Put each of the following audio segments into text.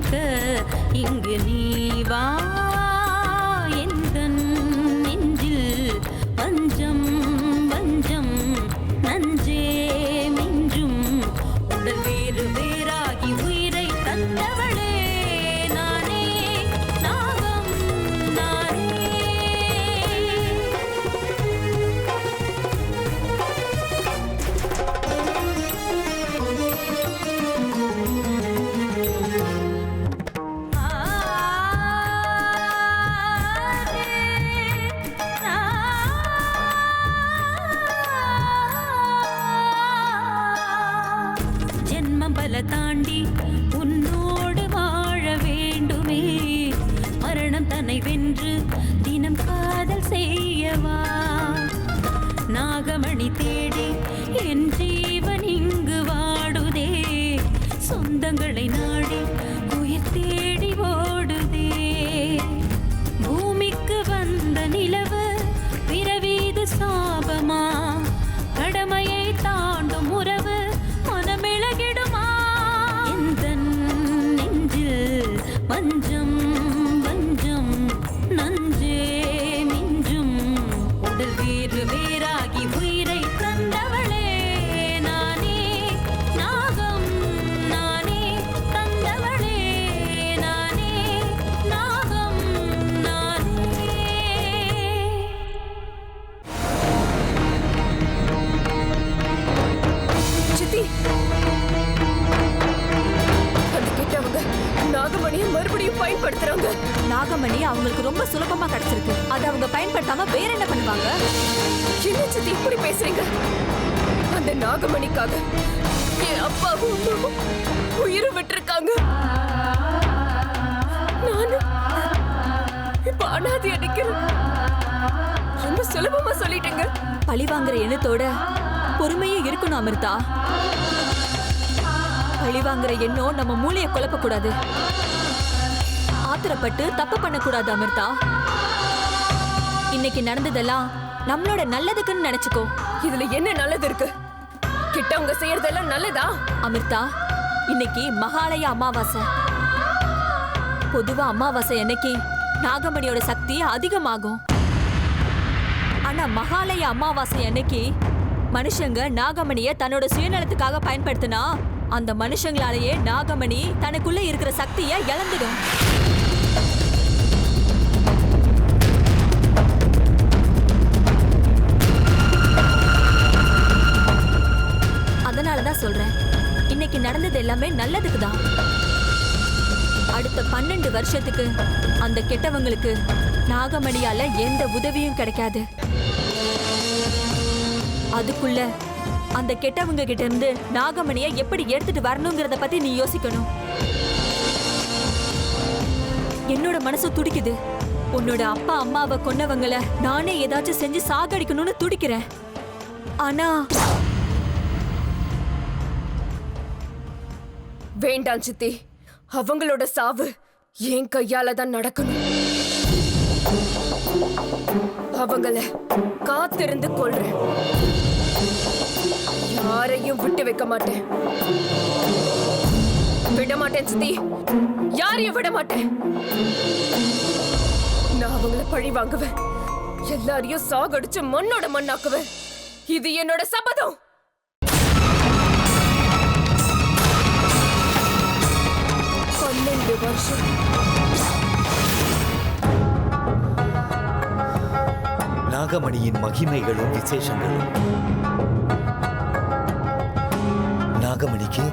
தீர்க்க இங்கு நீ வா. எந்தன் நெஞ்சில் பஞ்சம் வஞ்சம் நஞ்சே மிஞ்சும். உடல் வேறு வேறாகி உயிரை தந்தவளே நானே, நாகம் நானே. ஜென்மபல தாண்டி உன்னோடு வாழ வேண்டுமே. மரணம் தன்னை வென்று தினம் காதல் செய்யவா. நாகமணி தேடி என் ஜீவன் இங்கு வாடுதே. சொந்தங்களை நாடி உயிர் தேடி ஓடுதே. பூமிக்கு வந்த நிலவு பிறவீது சாபமா. கடமையை தாண்டும் உறவு மனமிளகிடுமா. எந்தன் நெஞ்சில் வஞ்சம் வஞ்சம் நஞ்சே மிஞ்சும். உடல் வேறு வேறாகி உயிரை தந்தவளே நானே, நாகம் நானே. தந்தவளே நானே, நாகம் நானே. சித்தி, அது கேட்டவங்க நாகமணியை மறுபடியும் பயன்படுத்துறாங்க. நாகமணி அவங்களுக்கு ரொம்ப சுலபமா கிடைச்சிருக்கு. அதை அவங்க பயன்படுத்தாம வேற என்ன பண்ணுவாங்க? என்ன சித்தி இப்படி பேசுறீங்க? அந்த நாகமணிக்காக என் அப்பாவும் அம்மாவும் உயிரை விட்டுருக்காங்க. நானு இப்ப அனாதை அடிக்கிறேன். ரொம்ப சுலபமா சொல்லிட்டேங்க. பழி வாங்குற எண்ணத்தோட பொறுமையே இருக்கணும் அமிர்தா. பழி வாங்குற எண்ணம் நம்ம மூளையை குழப்ப கூடாது. ஆத்திரப்பட்டு தப்பு பண்ணக்கூடாது அமிர்தா. இன்னைக்கு நடந்ததெல்லாம் நம்மளோட நல்லதுக்குன்னு நினைச்சுக்கோ. இதுல என்ன நல்லது இருக்கு? கிட்டவங்க செய்யறதெல்லாம் நல்லதா? அமிர்தா, இன்னைக்கு மகாலய அமாவாசை. பொதுவா அமாவாசை அன்னைக்கு நாகமணியோட சக்தி அதிகமாகும். ஆனா மகாலய அமாவாசை அன்னைக்கு மனுஷங்க நாகமணிய தன்னோட சுயநலத்துக்காக பயன்படுத்தினா அந்த மனுஷங்களாலேயே நாகமணி தனக்குள்ள இருக்கிற சக்தியை இழந்துடும். அதனாலதான் சொல்றேன், இன்னைக்கு நடந்தது எல்லாமே நல்லதுக்கு தான். அடுத்த 12 வருஷத்துக்கு அந்த கெட்டவங்களுக்கு நாகமணியால எந்த உதவியும் கிடைக்காது. அதுக்குள்ள அந்த கெட்டவங்க கிட்ட இருந்து நாகமணியை எப்படி எடுத்துட்டு வரணுங்கிறத பத்தி நீ யோசிக்கணும். என்னோட மனசு துடிக்குது. உன்னோட அப்பா அம்மாவை கொன்னவங்களை நானே ஏதாச்சும் செஞ்சு சாகடிக்கணும்னு துடிக்கிறேன். ஆனா வேண்டாம் சித்தி, அவங்களோட சாவு என் கையால தான் நடக்கணும். அவங்கள காத்திருந்து கொள்றேன். யாரையும் விட்டு வைக்க மாட்டேன். விட மாட்டேன் சித்தி, யாரையும் விட மாட்டேன். நான் அவங்கள பழி வாங்குவேன். எல்லாரையும் சாகடிச்சு மண்ணோட மண்ணாக்குவேன். இது என்னோட சபதம். வருஷம் நாகமணியின் மகிமைகளும் விசேஷங்களும். நாகமணிக்கு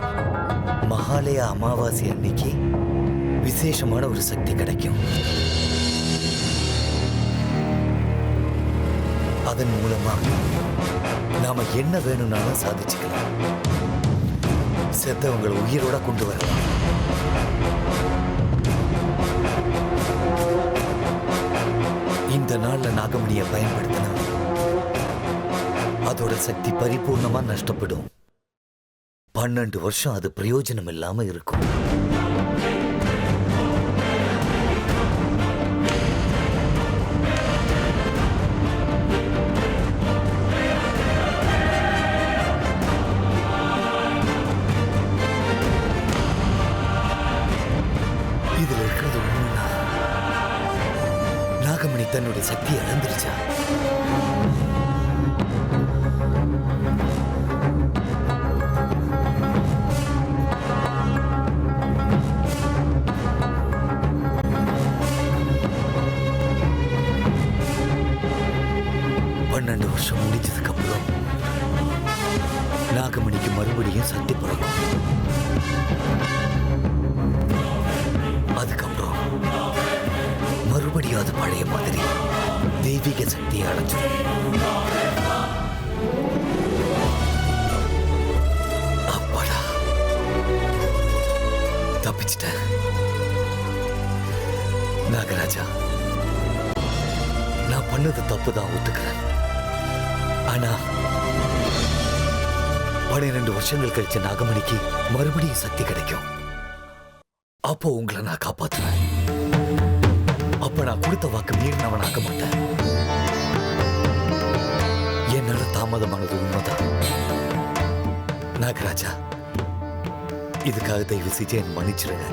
மகாலய அமாவாசை அன்னைக்கு விசேஷமான ஒரு சக்தி கிடைக்கும். அதன் மூலமா நாம என்ன வேணும்னாலும் சாதிச்சுக்கலாம். செத்தவங்களை உயிரோட கொண்டு வரலாம். இந்த நாள்ல நாகமணியை பயன்படுத்தினா அதோட சக்தி பரிபூர்ணமா நஷ்டப்படும். 12 வருஷம் அது பிரயோஜனம் இல்லாம இருக்கும். இதுல இருக்கிறது உண்மைனா நாகமணி தன்னுடைய சக்தியை இழந்துருச்சா? பன்னெண்டு வருஷம் முடிஞ்சதுக்கு அப்புறம் நாகமணிக்கு மறுபடியும் சக்தி பிறக்கும். அதுக்கப்புறம் மறுபடியும் அது பழைய மாதிரி தெய்வீக சக்தியை அடைஞ்சிடும். அப்பாடா, தப்பிச்சிட்டேன். நாகராஜா, நான் பண்ணது தப்புதான், ஒத்துக்கிறேன். ஆனா 12 வருஷங்கள் கழிச்ச நாகமணிக்கு மறுபடியும் சக்தி கிடைக்கும். அப்போ உங்களை நான் காப்பாத்துவேன். அப்ப நான் கொடுத்த வாக்கு மீறினவன் ஆக மாட்டேன். என்னால தாமதமானது உண்மைதான். நாகராஜா, இதுக்காக தயவு செஞ்சு என்னை மன்னிச்சிருங்க.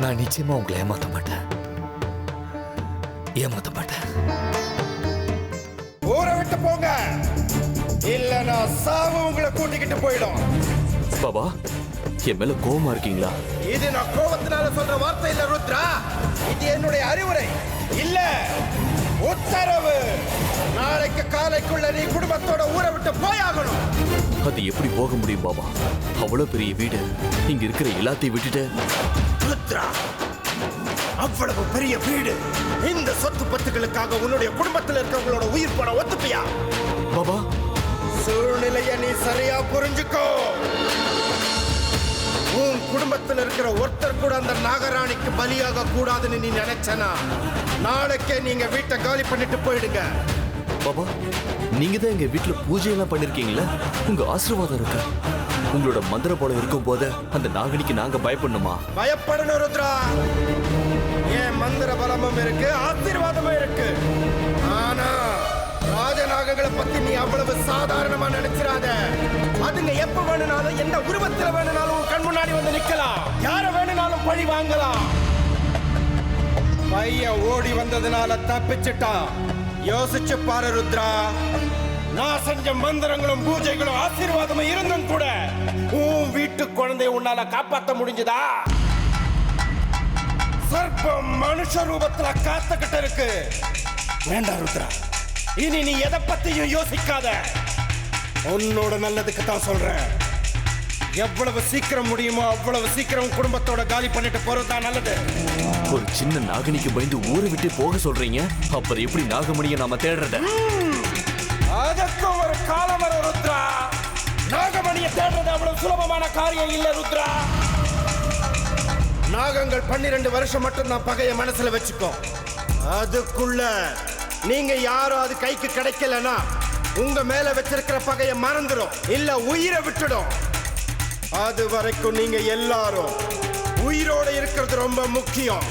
நான் நிச்சயமா உங்களை ஏமாத்த மாட்டேன். ஊரை விட்டு போங்க, இல்லனா சாவு உங்களை கூட்டிக்கிட்டு போயிடும். பாபா, என் மேல கோவமா இருக்கீங்களா? இது நான் கோபத்தினால சொல்ற வார்த்தை இல்ல ருத்ரா, இது என்னுடைய அறிவுரை இல்ல, உத்தரவு. நாளைக்கு காலைக்குள்ள நீ குடும்பத்தோட ஊரை விட்டு போயாகணும். அது எப்படி போக முடியும் பாபா? அவ்வளவு பெரிய வீடு, இங்க இருக்கிற எல்லாத்தையும் விட்டுட்டு. ருத்ரா, அவ்வளவு பெரிய வீடு, இந்த சொத்து பத்துகளுக்காக உன்னுடைய குடும்பத்தில் இருக்கிறவங்களோட உயிர் போன ஒத்துப்பியா? பாபா, சூழ்நிலைய நீ சரியா புரிஞ்சுக்கோ. உன் குடும்பத்தில் இருக்கிற ஒருத்தர் கூட அந்த நாகராணிக்கு பலியாக கூடாதுன்னு நீ நினைச்சனா நாளைக்கே நீங்க வீட்டை காலி பண்ணிட்டு போயிடுங்க. பாபா, நீங்க தான் எங்க வீட்டுல பூஜை எல்லாம் பண்ணிருக்கீங்களா? உங்க ஆசீர்வாதம் இருக்கு. உங்களோட மந்திர போல இருக்கும் போது அந்த நாகனிக்கு நாங்க பயப்படணுமா? பயப்படணும் ருத்ரா. ஏன் மந்திர பலமும் இருக்கு, ஆசீர்வாதமும் இருக்கு. ஆனா ராஜநாகங்களை பத்தி நீ அவ்வளவு சாதாரணமா நினைச்சிராத. அதுங்க எப்ப வேணும்னாலும் எந்த உருவத்துல வேணும்னாலும் உன் கண் முன்னாடி வந்து நிக்கலாம். யார வேணும்னாலும் பழி வாங்கலாம். பையன் ஓடி வந்ததுனால தப்பிச்சிட்டான். யோசிச்சு பாரு ருத்ரா. நான் செஞ்ச மந்திரங்களும் பூஜைகளும் ஆசீர்வாதமும் இருந்தும் கூட உன் வீட்டு குழந்தைய உன்னால காப்பாற்ற முடிஞ்சதா? சர்ப்பம் மனுஷ ரூபத்துல காத்துக்கிட்டு இருக்கு. வேண்டாம் ருத்ரா, இனி நீ எதை பத்தியும் யோசிக்காத. உன்னோட நல்லதுக்கு தான் சொல்றேன். எவ்வளவு சீக்கிரம் முடியுமோ அவ்வளவு சீக்கிரம் குடும்பத்தோட காலி பண்ணிட்டு போறதுதான் நல்லது. ஒரு சின்ன நாகனிக்கு பயந்து ஊரை விட்டு போக சொல்றீங்க, அப்புறம் எப்படி நாகமணியை நாம தேடுறத? அதற்கும் ஒரு காலம் வரும் ருத்ரா. நாகமணியை தேடுறது அவ்வளவு சுலபமான காரியம் இல்ல ருத்ரா. நாகங்கள் 12 வருஷம் மட்டும் நான் பகைய மனசுல வச்சுக்கோ. அதுக்குள்ள நீங்க யாரும் அது கைக்கு கிடைக்கலனா உங்க மேல வச்சிருக்கிற பகைய மறந்துடும், இல்ல உயிரை விட்டுடும். அது வரைக்கும் நீங்க எல்லாரும் உயிரோட இருக்கிறது ரொம்ப முக்கியம்.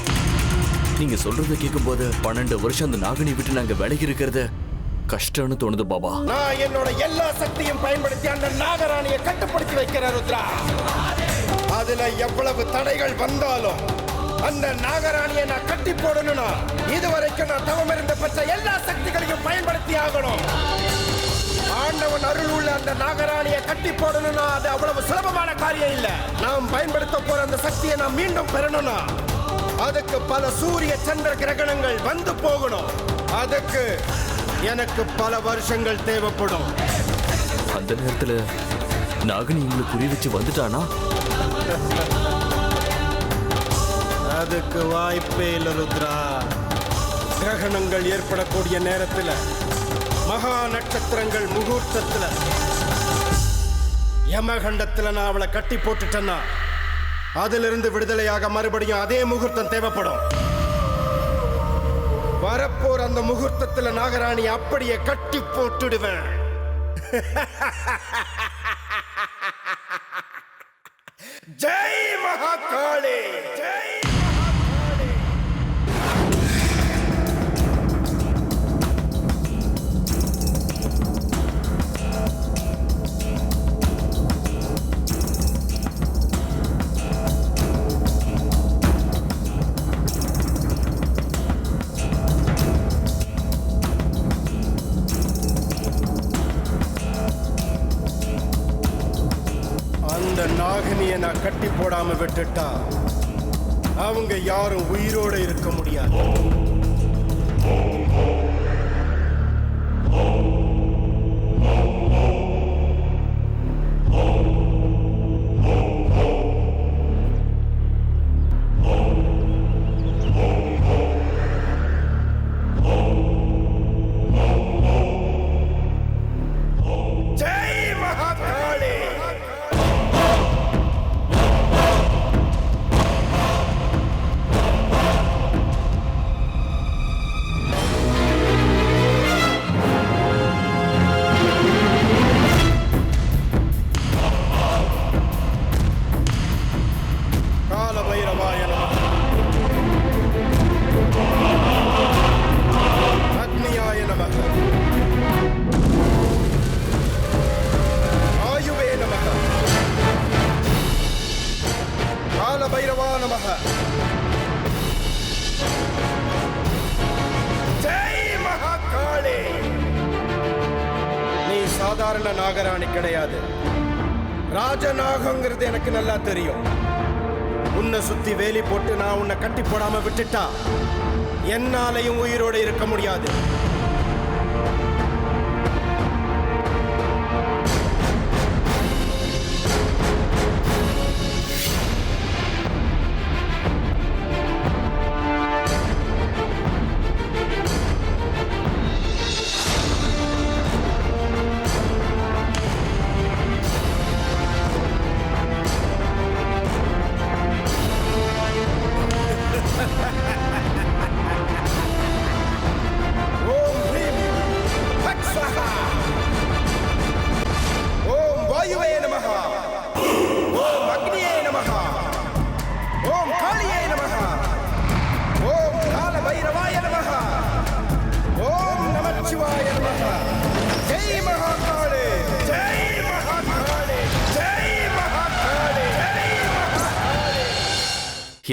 நீங்க சொல்றதை கேட்கும் போது 12 வருஷம் அந்த நாகனை விட்டு நாங்க விலகி இருக்கிறது கஷ்டம்னு தோணுது பாபா. நான் என்னோட எல்லா சக்தியும் பயன்படுத்தி அந்த நாகராணியை கட்டுப்படுத்தி வைக்கிறேன் ருத்ரா. அதுல எவ்வளவு தடைகள் வந்தாலும் அந்த நாகராணியை நான் கட்டி போடணும்னா இதுவரைக்கும் நான் தவம் இருந்த பற்ற எல்லா சக்திகளையும் பயன்படுத்தி ஆகணும். ஆண்டவன் அருள் உள்ள அந்த நாகராணியை கட்டி போடணும்னா அது அவ்வளவு சுலபமான காரியம் இல்ல. நாம் பயன்படுத்த போற அந்த சக்தியை நான் மீண்டும் பெறணும்னா அதுக்கு பல சூரிய சந்திர கிரகணங்கள் வந்து போகணும். அதுக்கு எனக்கு பல வருஷங்கள் தேவைப்படும். அந்த நேரத்துல நாகனி உங்களை குறி வச்சு வந்துட்டானா? அதுக்கு வாய்ப்பே இல்ல ருத்ரா. கிரகணங்கள் ஏற்படக்கூடிய நேரத்துல, மகா நட்சத்திரங்கள் முகூர்த்தத்துல, யமகண்டத்துல நான் அவளை கட்டி போட்டுட்டேன்னா அதிலிருந்து விடுதலையாக மறுபடியும் அதே முகூர்த்தம் தேவைப்படும். வரப்போர் அந்த முகூர்த்தத்துல நாகராணி அப்படியே கட்டி போட்டுடுவேன். ஜெய் மகாகாளி, ஜெய். நாகினியை நான் கட்டி போடாம விட்டுட்டா அவங்க யாரும் உயிரோட இருக்க முடியாது. சாதாரண நாகராணி கிடையாது, ராஜநாகங்கிறது எனக்கு நல்லா தெரியும். உன்னை சுத்தி வேலி போட்டு நான் உன்னை கட்டி போடாம விட்டுட்டா என்னாலையும் உயிரோட இருக்க முடியாது.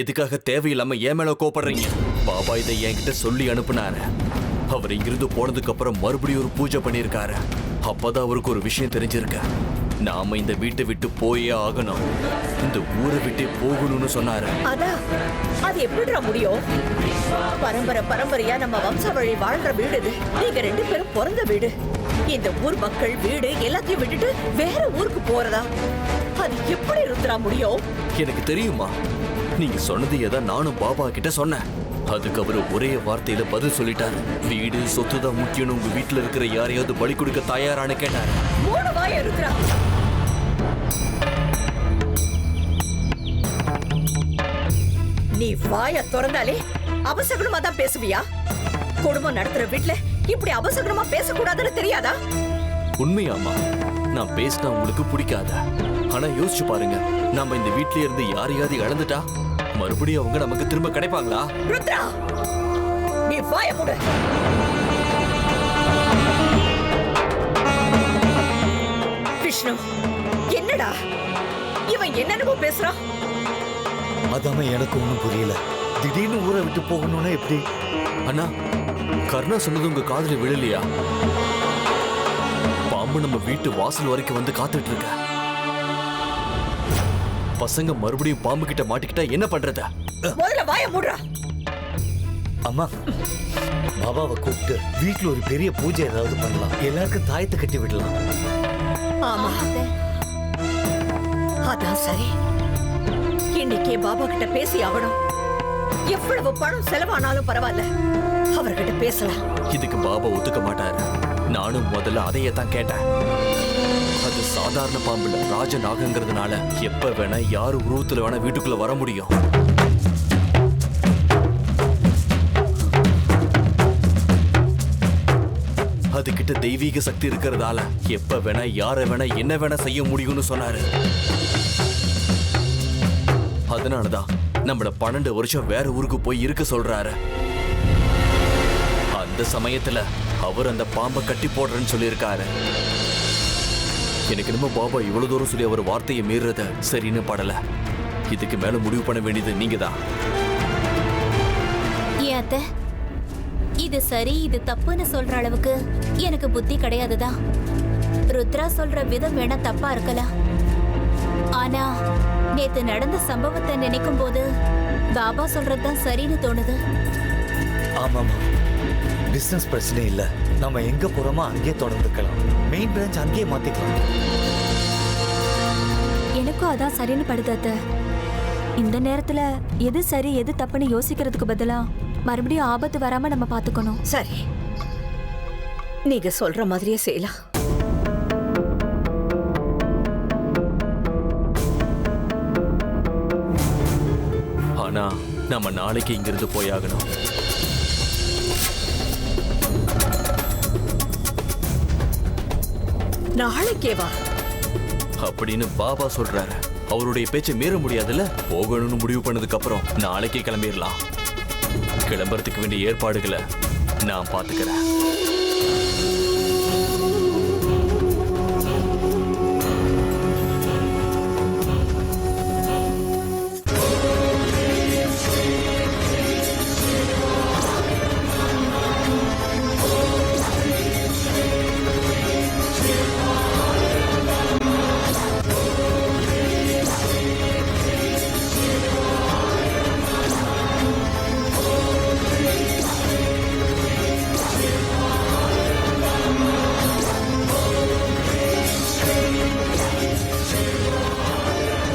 எதுக்காக தேவையில்லாம ஏன் மேல கோபப்படுறீங்க? பாபா இதை என்கிட்ட சொல்லி அனுப்புனாரு. அவர் இங்கிருந்து போனதுக்கு அப்புறம் மறுபடியும் ஒரு பூஜை பண்ணியிருக்காரு. அப்பதான் அவருக்கு ஒரு விஷயம் தெரிஞ்சிருக்க. நாம இந்த வீட்டை விட்டு போயே ஆகணும், இந்த ஊரை விட்டே போகணும்னு சொன்னாரு. அதான் அது எப்படிடா முடியும்? பரம்பரையா நம்ம வம்சாவழி வாழ்ற வீடு இது. நீங்க 2 பேரும் பிறந்த வீடு. இந்த ஊர் மக்கள் வீடு எல்லாத்தையும் விட்டுட்டு வேற ஊருக்கு போறதா? அது எப்படி ருத்ரா முடியும்? எனக்கு தெரியுமா, நீங்க சொன்னது ஏதா நானும் பாபா கிட்ட சொன்னேன். அதுக்கு அவரு ஒரே வார்த்தையில பதில் சொல்லிட்டாரு. வீடு சொத்து தான் முக்கியம், உங்க வீட்டுல இருக்கிற யாரையாவது பலி கொடுக்க தயாரானு கேட்டாரு. 3 வாய ருத்ரா. நீ வாய திறந்தாலே அபசகுனமா தான் பேசுவியா? குடும்பம் நடத்துற வீட்டுல இப்படி அபசகுனமா பேசக்கூடாதுன்னு தெரியாதா? உண்மையாமா, நான் பேசினா உங்களுக்கு பிடிக்காத. ஆனா யோசிச்சு பாருங்க, நம்ம இந்த வீட்லயே இருந்து யாரையாவது இழந்துட்டா மறுபடியும் அவங்க நமக்கு திரும்ப கிடைப்பாங்களா? ருத்ரா, நீ வாய மூடு. விஷ்ணு, என்னடா இவன் என்னென்னமோ பேசுறான்? அதாம எனக்கு ஒண்ணும் புரியல. திடீர்னு ஊரை விட்டு போகணும்னா எப்படி? அண்ணா, கர்ணா சொன்னது உங்க காதுல விழலையா? பாம்பு நம்ம வீட்டு வாசல் வரைக்கும் வந்து காத்துட்டு இருக்க. பசங்க மறுபடியும் பாம்பு கிட்ட மாட்டிக்கிட்டா என்ன பண்றது? முதல்ல வாய மூடுறா. அம்மா, பாபாவை கூப்பிட்டு வீட்டுல ஒரு பெரிய பூஜை ஏதாவது பண்ணலாம். எல்லாருக்கும் தாயத்தை கட்டி விடலாம். ஆமா, அதான் சரி. இன்னைக்கே பாபா கிட்ட பேசி ஆகணும். எவ்வளவு பணம் செலவானாலும் பரவாயில்ல, அவர்கிட்ட பேசலாம். இதுக்கு பாபா ஒத்துக்க மாட்டாரு. நானும் முதல்ல அதையே தான் கேட்டேன். அது சாதாரண பாம்புல ராஜநாகங்கிறதுனால எப்ப வேணா யாரு உருவத்துல வேணா வீட்டுக்குள்ள வர முடியும். அதுகிட்ட தெய்வீக சக்தி இருக்கிறதால எப்ப வேணா யார வேணா என்ன வேணா செய்ய முடியும்னு சொன்னாரு. அதனாலதான் நம்மள 12 வருஷம் வேற ஊருக்கு போய் இருக்க சொல்றாரு. அந்த சமயத்துல அவர் அந்த பாம்பை கட்டி போடுறேன்னு சொல்லியிருக்காரு. எனக்கு என்னமோ பாபா இவ்வளவு தூரம் சொல்லி அவர் வார்த்தையை மீறத சரின்னு படல. இதுக்கு மேல முடிவு பண்ண வேண்டியது நீங்க தான். அத்தை, இது சரி இது தப்புன்னு சொல்ற அளவுக்கு எனக்கு புத்தி கிடையாதுதான். ருத்ரா சொல்ற விதம் வேணா தப்பா இருக்கலாம். ஆனா நேத்து நடந்த சம்பவத்தை நினைக்கும் போது பாபா சொல்றதுதான் சரின்னு தோணுது. ஆமாமா, பிசினஸ் பிரச்சனை இல்ல, நம்ம எங்க போறோமோ அங்கேயே தொடர்ந்துக்கலாம். மெயின் பிரான்ச் அங்கேயே மாத்திக்கலாம். எனக்கும் அதான் சரின்னு படுது அத்தை. இந்த நேரத்துல எது சரி எது தப்புன்னு யோசிக்கிறதுக்கு பதிலா மறுபடியும் ஆபத்து வராம நம்ம பாத்துக்கணும். சரி, நீங்க சொல்ற மாதிரியே செய்யலாம். ஆனா நம்ம நாளைக்கு இங்கிருந்து போயாகணும். நாளைக்கே வா அப்படின்னு பாபா சொல்றாரு. அவருடைய பேச்சை மீற முடியாதுல்ல. போகணும்னு முடிவு பண்ணதுக்கு அப்புறம் நாளைக்கே கிளம்பிடலாம். கிளம்புறதுக்கு வேண்டிய ஏற்பாடுகளை நான் பாத்துக்கிறேன்.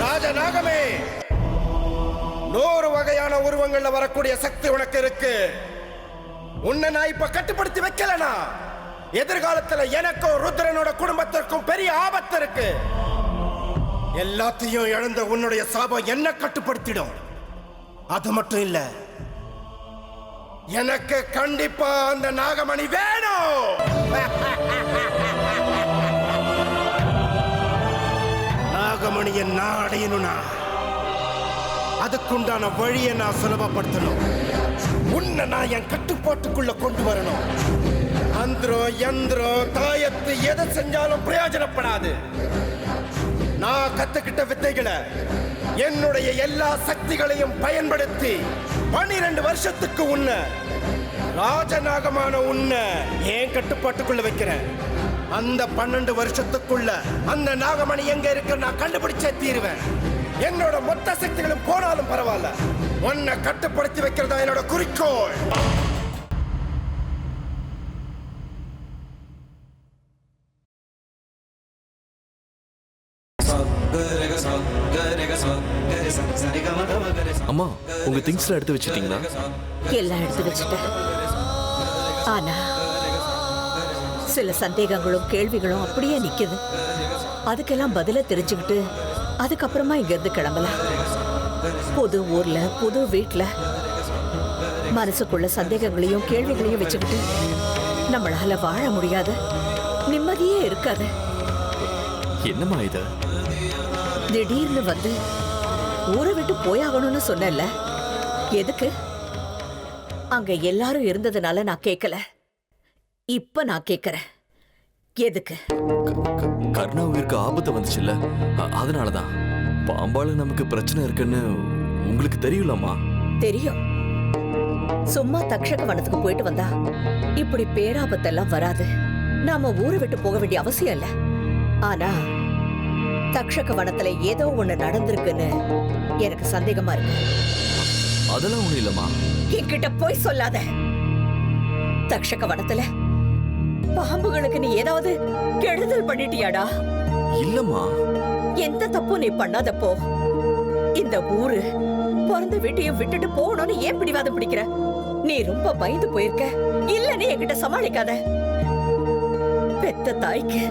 ராஜநாகமே, 100 வகையான உருவங்கள்ல வரக்கூடிய சக்தி உனக்கு இருக்கு. உன்னை நான் இப்ப கட்டுப்படுத்தி வைக்கலனா எதிர்காலத்துல எனக்கும் ருத்ரனோட குடும்பத்திற்கும் பெரிய ஆபத்து இருக்கு. எல்லாத்தையும் இழந்த உன்னுடைய சாபம் என்ன கட்டுப்படுத்திடும். அது மட்டும் இல்ல, எனக்கு கண்டிப்பா அந்த நாகமணி வேணும். நாகமணியை நான் அடையணும்னா அதுக்குண்டான வழியை நான் சுலபப்படுத்தணும். உன்னை நான் என் கட்டுப்பாட்டுக்குள்ள கொண்டு வரணும். மந்திரம், யந்திரம், தாயத்து எதை செஞ்சாலும் பிரயோஜனப்படாது. நான் கத்துக்கிட்ட வித்தைகளை, என்னுடைய எல்லா சக்திகளையும் பயன்படுத்தி 12 வருஷத்துக்கு உன்னை, ராஜநாகமான உன்னை என் கட்டுப்பாட்டுக்குள்ள வைக்கிறேன். அந்த 12 வருஷத்துக்குள்ள அந்த நாகமணி எங்க இருக்கு நான் கண்டுபிடிச்சே தீருவேன். என்னோட மொத்த சக்திகளும் போனாலும் பரவாயில்ல, உன்னை கட்டுப்படுத்தி வைக்கிறதா என்னோட குறிக்கோள். அம்மா, உங்க திங்ஸ்ல எடுத்து வச்சிட்டீங்களா? எல்லாம் எடுத்து வச்சுட்டேன். ஆனா சில சந்தேகங்களும் கேள்விகளும் அப்படியே நிக்குது. அதுக்கெல்லாம் பதில தெரிஞ்சுக்கிட்டு அதுக்கப்புறமா இங்க இருந்து கிளம்பலாம். புது ஊர்ல, புது வீட்டுல மனசுக்குள்ள சந்தேகங்களையும் கேள்விகளையும் வச்சுக்கிட்டு நம்மளால வாழ முடியாது, நிம்மதியே இருக்காது. என்னம்மா இது? திடீர்னு வந்து ஊரை விட்டு போயாகணும்னு சொன்னல, எதுக்கு? அங்க எல்லாரும் இருந்ததுனால நான் கேட்கல. இப்ப நான் கேட்கிறேன், எதுக்கு? கர்ணா உயிருக்கு ஆபத்து வந்துச்சுல்ல, அதனாலதான். பாம்பால நமக்கு பிரச்சனை இருக்குன்னு உங்களுக்கு தெரியுலம்மா? தெரியும். சும்மா தக்ஷக வனத்துக்கு போயிட்டு வந்தா இப்படி பேராபத்தெல்லாம் வராது. நாம ஊரை விட்டு போக வேண்டிய அவசியம் இல்ல. ஆனா தக்ஷக வனத்துல ஏதோ ஒண்ணு நடந்திருக்குன்னு எனக்கு சந்தேகமா இருக்கு. அதெல்லாம் ஒண்ணு இல்லம்மா. என்கிட்ட போய் சொல்லாத. தக்ஷக வனத்துல பாம்புகளுக்கு நீ ஏதாவது கெடுதல் பண்ணிட்டியாடா? இல்லம்மா. எந்த தப்பும் நீ பண்ணாதப்போ இந்த ஊரு பிறந்த வீட்டையும் விட்டுட்டு போகணும்னு ஏன் பிடிவாதம் பிடிக்கிற? நீ ரொம்ப பயந்து போயிருக்க. இல்ல, நீ என்கிட்ட சமாளிக்காத. பெத்த தாய்க்கு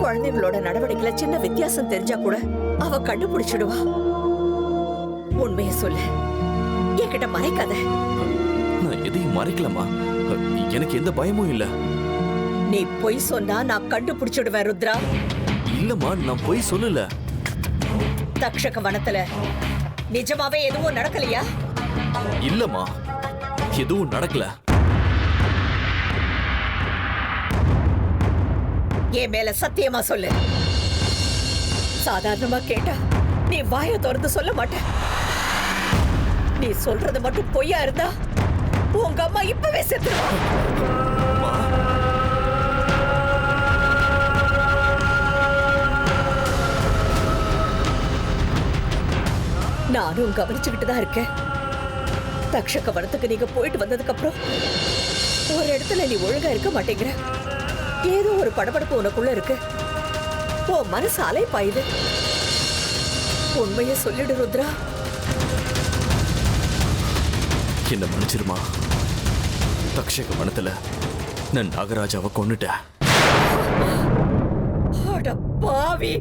குழந்தைகளோட நடவடிக்கையில சின்ன வித்தியாசம் தெரிஞ்சா கூட அவ கண்டுபிடிச்சிடுவா. உண்மையை சொல்லு, என்கிட்ட மறைக்காத. நான் எதையும் மறைக்கலம்மா. எனக்கு எந்த பயமும் இல்ல. நீ பொய் சொன்னா நான் கண்டுபிடிச்சிடுவேன் ருத்ரா. இல்லம்மா, நான் பொய் சொல்லல. தக்ஷக வனத்துல நிஜமாவே எதுவும் நடக்கலையா? இல்லம்மா, எதுவும் நடக்கல. என் மேல சத்தியமா சொல்லு. சாதாரணமா கேட்டா நீ வாயை திறந்து சொல்ல மாட்ட. நீ சொல்றது மட்டும் பொய்யா இருந்தா உங்க அம்மா இப்பவே செத்துருவா. நானும் கவனிச்சுக்கிட்டு தான் இருக்கேன். தக்ஷக வனத்துக்கு நீங்க போயிட்டு வந்ததுக்கு அப்புறம் ஒரு இடத்துல நீ ஒழுங்கா இருக்க மாட்டேங்கிற. ஏதோ ஒரு படபடப்பு உனக்குள்ள இருக்கு. உன் மனசு அலை பாயுது. உண்மையை சொல்லிடு ருத்ரா. என்ன மன்னிச்சிருமா. தக்ஷக வனத்துல நான் நாகராஜாவை கொன்னுட்டேன். அட பாவி,